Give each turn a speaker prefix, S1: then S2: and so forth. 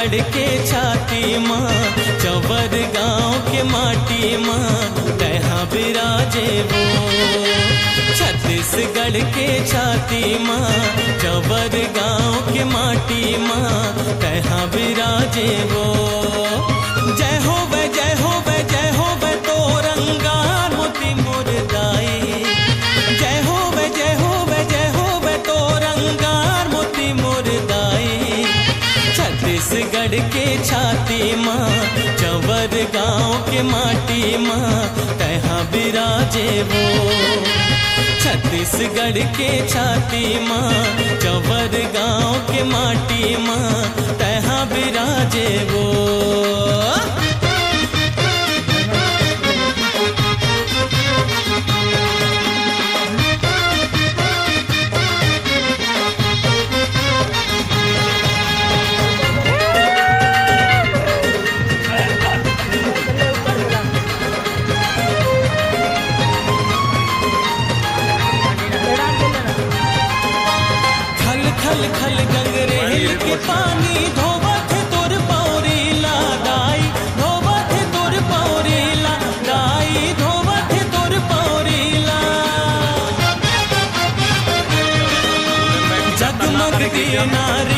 S1: छत्तीसगढ़ के छाती माँ चवर गांव के माटी माँ तहाँ विराजे वो। छत्तीसगढ़ के छाती माँ चवर गांव के माटी माँ तहाँ विराजे वो। जय हो वे जय हो वे जय हो वे तो रंगार मोती मुरदाई। जय हो वे जय हो वे जय हो वे तो रंगार मोती मुरदाई। छत्तीसगढ़ के छाती माँ चवर गांव के माटी माँ तहाँ विराजे वो। छत्तीसगढ़ के छाती माँ चवर गांव के माटी माँ तहाँ विराजे वो। खल खल गंगरेल के पानी धोवत तोर पौरी लादाई। धोवत तोर पौरी लादाई धोवत तोर पौरी ला। जगमग दिया नारी